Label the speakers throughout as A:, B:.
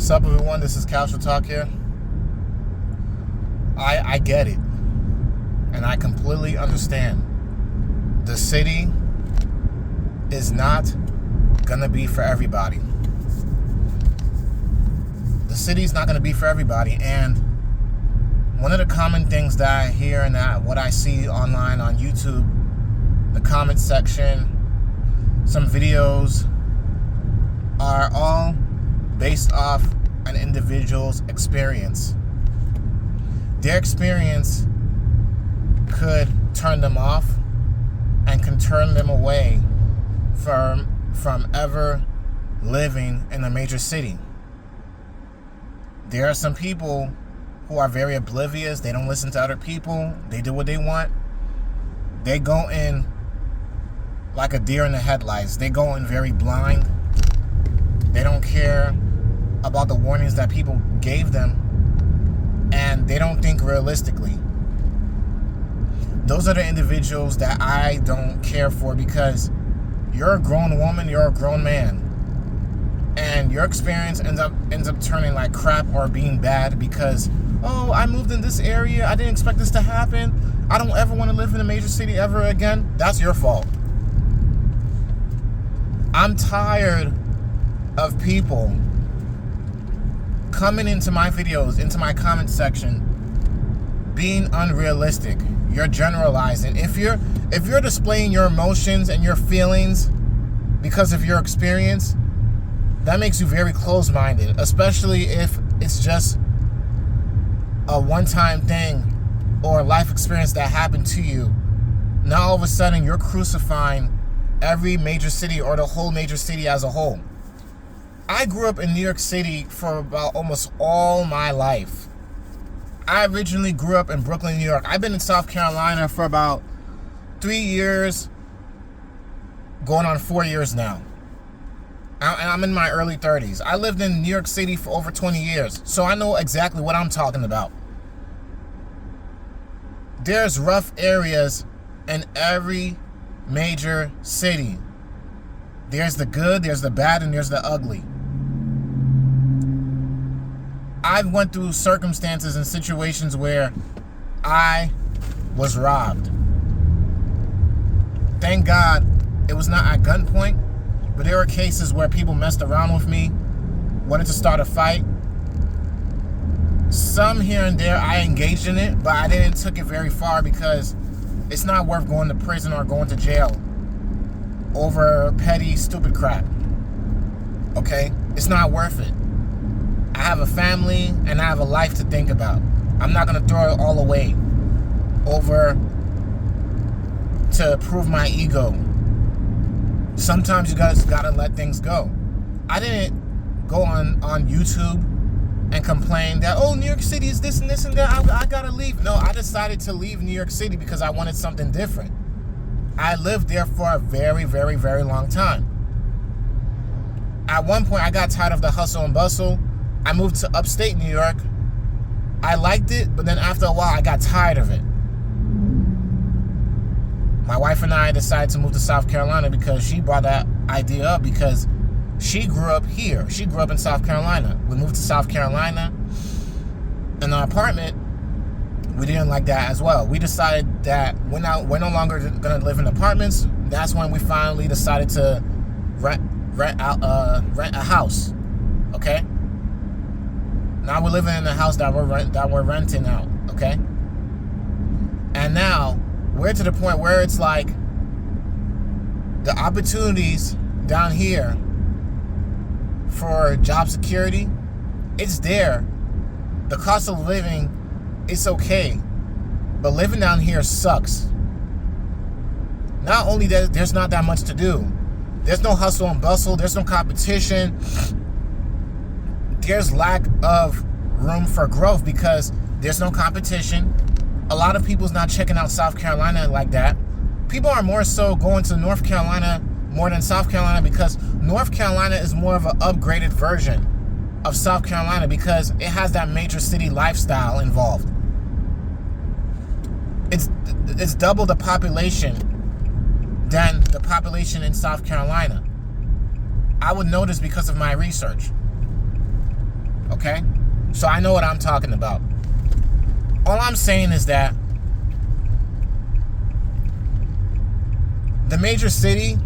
A: What's up, everyone? This is Casual Talk here. I get it, and I completely understand. The city is not gonna be for everybody. The city's not gonna be for everybody, and one of the common things that I hear and what I see online on YouTube, the comment section, some videos are all based off an individual's experience. Their experience could turn them off and can turn them away from ever living in a major city. There are some people who are very oblivious. They don't listen to other people. They do what they want. They go in like a deer in the headlights. They go in very blind. They don't care about the warnings that people gave them, and they don't think realistically. Those are the individuals that I don't care for, because you're a grown woman, you're a grown man, and your experience ends up turning like crap or being bad because, oh, I moved in this area, I didn't expect this to happen, I don't ever want to live in a major city ever again. That's your fault. I'm tired of people coming into my videos, into my comment section, being unrealistic. You're generalizing. If you're displaying your emotions and your feelings because of your experience, that makes you very closed-minded, especially if it's just a one-time thing or a life experience that happened to you. Now all of a sudden you're crucifying every major city or the whole major city as a whole. I grew up in New York City for about almost all my life. I originally grew up in Brooklyn, New York. I've been in South Carolina for about 3 years, going on 4 years now. And I'm in my early 30s. I lived in New York City for over 20 years, so I know exactly what I'm talking about. There's rough areas in every major city. There's the good, there's the bad, and there's the ugly. I've went through circumstances and situations where I was robbed. Thank God it was not at gunpoint, but there were cases where people messed around with me, wanted to start a fight. Some here and there I engaged in it, but I didn't take it very far because it's not worth going to prison or going to jail over petty, stupid crap. Okay? It's not worth it. I have a family and I have a life to think about. I'm not going to throw it all away over to prove my ego. Sometimes you guys got to let things go. I didn't go on YouTube and complain that, oh, New York City is this and this and that, I got to leave. No, I decided to leave New York City because I wanted something different. I lived there for a very, very, very long time. At one point, I got tired of the hustle and bustle. I moved to upstate New York. I liked it, but then after a while, I got tired of it. My wife and I decided to move to South Carolina because she brought that idea up because she grew up here. She grew up in South Carolina. We moved to South Carolina. In our apartment, we didn't like that as well. We decided that we're no longer going to live in apartments. That's when we finally decided to rent a house. Okay? Now we're living in a house that we're renting out. Okay? And now we're to the point where it's like the opportunities down here for job security, it's there. The cost of living, it's okay, but living down here sucks. Not only that, there's not that much to do. There's no hustle and bustle. There's no competition. There's lack of room for growth because there's no competition. A lot of people's not checking out South Carolina like that. People are more so going to North Carolina more than South Carolina because North Carolina is more of an upgraded version of South Carolina because it has that major city lifestyle involved. It's double the population than the population in South Carolina. I would know this because of my research. Okay? So I know what I'm talking about. All I'm saying is that the major city,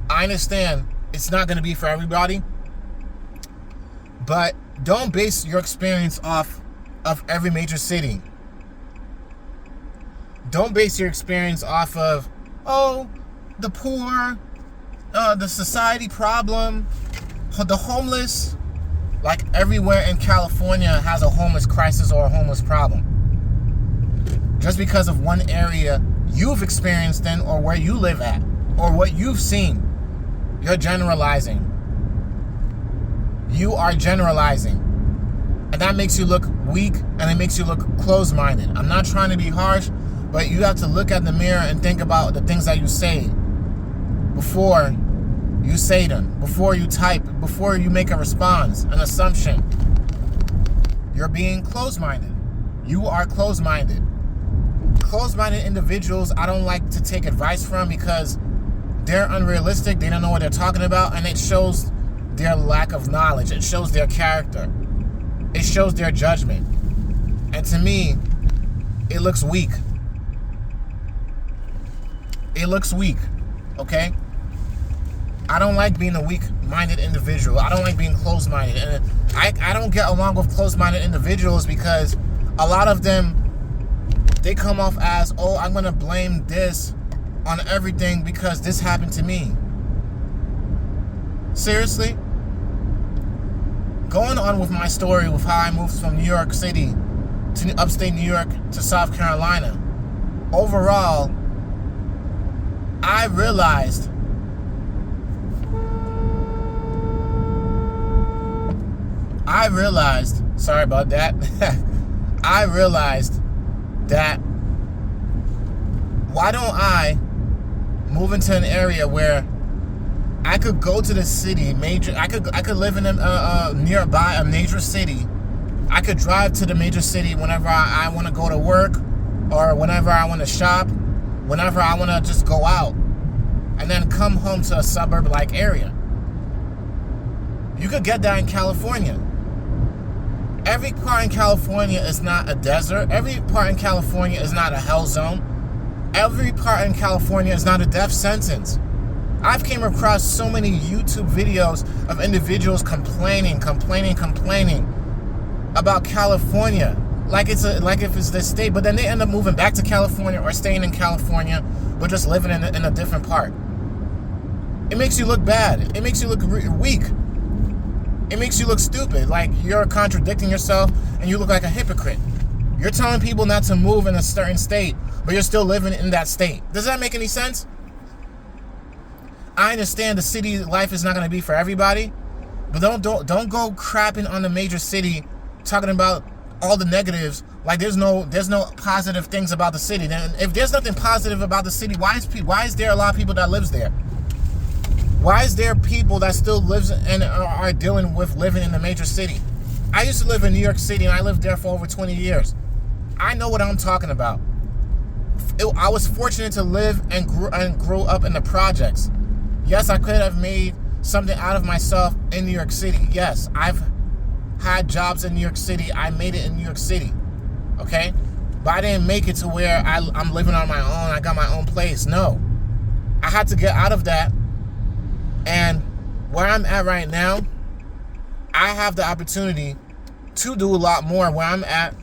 A: I understand it's not going to be for everybody, but don't base your experience off of every major city. Don't base your experience off of, oh, the poor, the society problem, the homeless. Like everywhere in California has a homeless crisis or a homeless problem. Just because of one area you've experienced in, or where you live at, or what you've seen, you're generalizing. You are generalizing. And that makes you look weak, and it makes you look closed-minded. I'm not trying to be harsh, but you have to look at the mirror and think about the things that you say before you say them, before you type, before you make a response, an assumption. You're being closed-minded. You are closed-minded. Closed-minded individuals I don't like to take advice from because they're unrealistic, they don't know what they're talking about, and it shows their lack of knowledge. It shows their character. It shows their judgment. And to me, it looks weak. It looks weak, okay? I don't like being a weak-minded individual. I don't like being closed-minded. And I don't get along with closed-minded individuals because a lot of them, they come off as, oh, I'm going to blame this on everything because this happened to me. Seriously? Going on with my story with how I moved from New York City to upstate New York to South Carolina. Overall, I realized sorry about that. I realized that why don't I move into an area where I could go to the city, I could live in a nearby a major city. I could drive to the major city whenever I want to go to work, or whenever I want to shop, whenever I want to just go out, and then come home to a suburb-like area. You could get that in California. Every part in California is not a desert. Every part in California is not a hell zone. Every part in California is not a death sentence. I've came across so many YouTube videos of individuals complaining about California, like if it's their state, but then they end up moving back to California or staying in California, but just living in a different part. It makes you look bad. It makes you look weak. It makes you look stupid, like you're contradicting yourself and you look like a hypocrite. You're telling people not to move in a certain state, but you're still living in that state. Does that make any sense? I understand the city life is not going to be for everybody, but don't go crapping on the major city, talking about all the negatives. Like there's no positive things about the city. Then if there's nothing positive about the city, why is there a lot of people that lives there? Why is there people that still lives and are dealing with living in the major city? I used to live in New York City, and I lived there for over 20 years. I know what I'm talking about. I was fortunate to live and grew up in the projects. Yes, I could have made something out of myself in New York City. Yes, I've had jobs in New York City. I made it in New York City, okay? But I didn't make it to where I'm living on my own. I got my own place. No. I had to get out of that. And where I'm at right now, I have the opportunity to do a lot more where I'm at,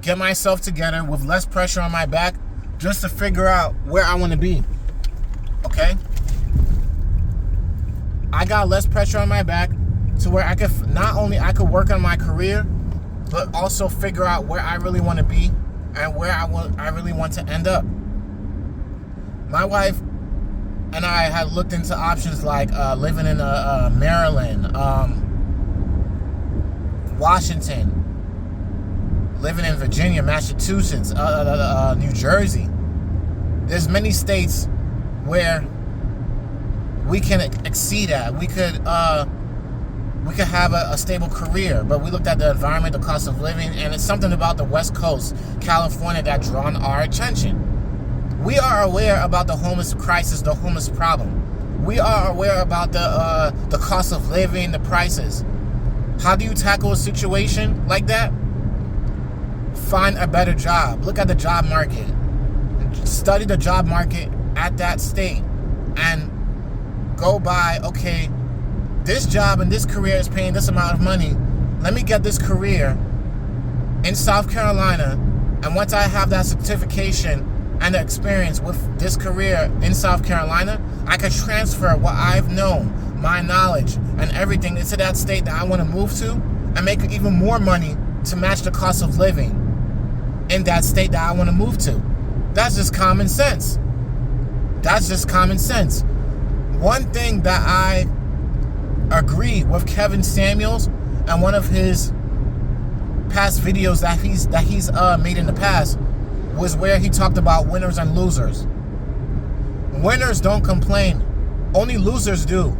A: get myself together with less pressure on my back, just to figure out where I want to be, okay? I got less pressure on my back to where I could I could work on my career, but also figure out where I really want to be and where I really want to end up. My wife and I had looked into options like living in Maryland, Washington, living in Virginia, Massachusetts, New Jersey. There's many states where we can exceed at. We could have a stable career, but we looked at the environment, the cost of living, and it's something about the West Coast, California, that drawn our attention. We are aware about the homeless crisis, the homeless problem. We are aware about the cost of living, the prices. How do you tackle a situation like that? Find a better job. Look at the job market. Study the job market at that state and go by, okay, this job and this career is paying this amount of money. Let me get this career in South Carolina, and once I have that certification and the experience with this career in South Carolina, I could transfer what I've known, my knowledge and everything into that state that I want to move to and make even more money to match the cost of living in that state that I want to move to. That's just common sense. That's just common sense. One thing that I agree with Kevin Samuels and one of his past videos that he's made in the past was where he talked about winners and losers. Winners don't complain. Only losers do.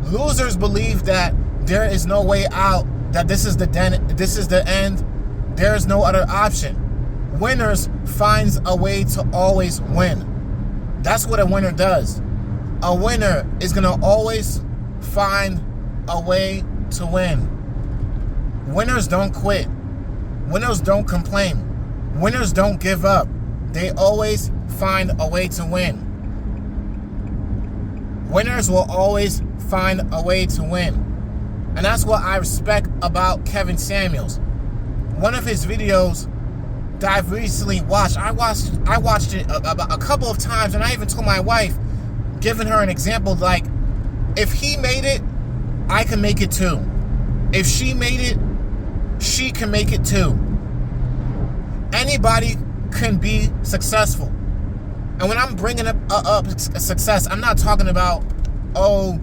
A: Losers believe that there is no way out, that this is the end. There is no other option. Winners finds a way to always win. That's what a winner does. A winner is going to always find a way to win. Winners don't quit. Winners don't complain. Winners don't give up. They always find a way to win. Winners will always find a way to win. And that's what I respect about Kevin Samuels. One of his videos that I've recently watched, I watched it a couple of times, and I even told my wife, giving her an example, like, if he made it, I can make it too. If she made it, she can make it too. Anybody can be successful. And when I'm bringing up success, I'm not talking about, oh,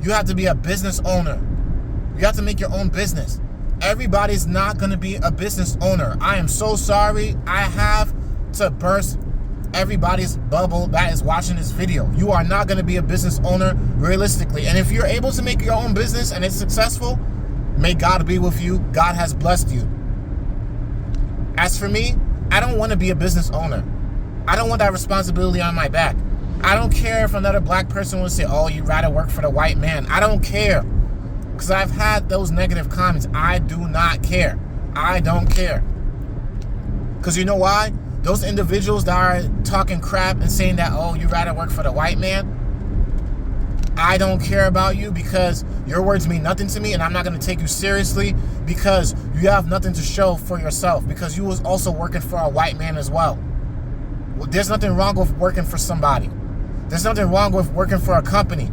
A: you have to be a business owner. You have to make your own business. Everybody's not going to be a business owner. I am so sorry. I have to burst everybody's bubble that is watching this video. You are not going to be a business owner realistically. And if you're able to make your own business and it's successful, may God be with you. God has blessed you. As for me, I don't want to be a business owner. I don't want that responsibility on my back. I don't care if another black person will say, oh, you'd rather work for the white man. I don't care. Because I've had those negative comments. I do not care. I don't care. Because you know why? Those individuals that are talking crap and saying that, oh, you'd rather work for the white man, I don't care about you because your words mean nothing to me, and I'm not going to take you seriously because you have nothing to show for yourself, because you was also working for a white man as well. There's nothing wrong with working for somebody. There's nothing wrong with working for a company.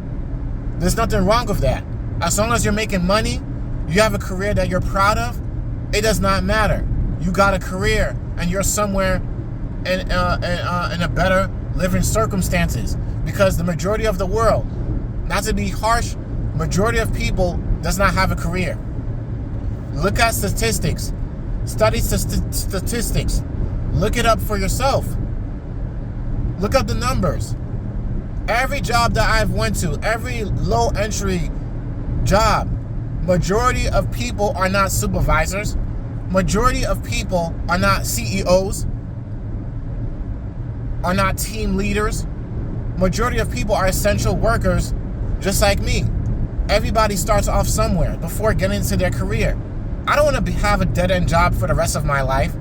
A: There's nothing wrong with that. As long as you're making money, you have a career that you're proud of, it does not matter. You got a career and you're somewhere in a better living circumstances, because the majority of the world, not to be harsh, majority of people does not have a career. Look at statistics. Study statistics. Look it up for yourself. Look up the numbers. Every job that I've went to, every low entry job, majority of people are not supervisors. Majority of people are not CEOs, are not team leaders. Majority of people are essential workers, just like me. Everybody starts off somewhere before getting into their career. I don't want to have a dead-end job for the rest of my life.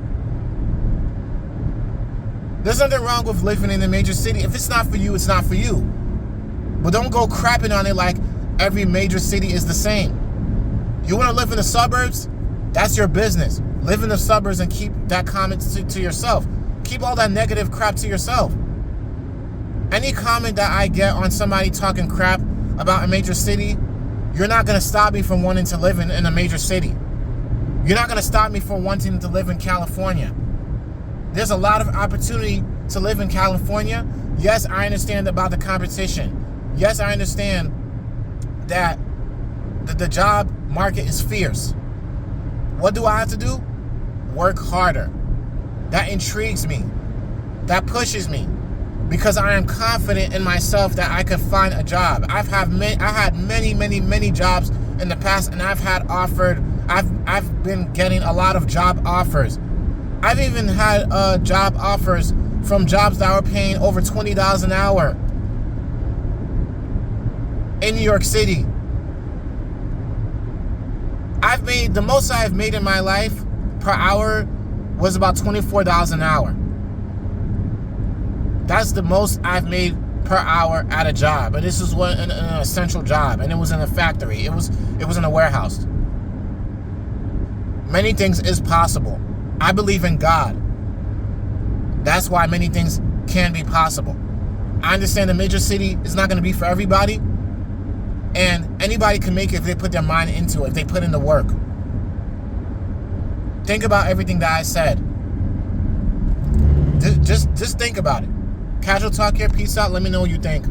A: There's nothing wrong with living in a major city. If it's not for you, it's not for you. But don't go crapping on it like every major city is the same. You want to live in the suburbs? That's your business. Live in the suburbs and keep that comment to yourself. Keep all that negative crap to yourself. Any comment that I get on somebody talking crap about a major city, you're not going to stop me from wanting to live in a major city. You're not going to stop me from wanting to live in California. There's a lot of opportunity to live in California. Yes, I understand about the competition. Yes, I understand that the job market is fierce. What do I have to do? Work harder. That intrigues me. That pushes me. Because I am confident in myself that I could find a job. I had many jobs in the past, and I've been getting a lot of job offers. I've even had job offers from jobs that were paying over $20 an hour in New York City. I've the most I've made in my life per hour was about $24 an hour. That's the most I've made per hour at a job. And this was an essential job. And it was in a factory. It was in a warehouse. Many things is possible. I believe in God. That's why many things can be possible. I understand the major city is not going to be for everybody. And anybody can make it if they put their mind into it, if they put in the work. Think about everything that I said. Just think about it. Casual Talk here. Peace out. Let me know what you think.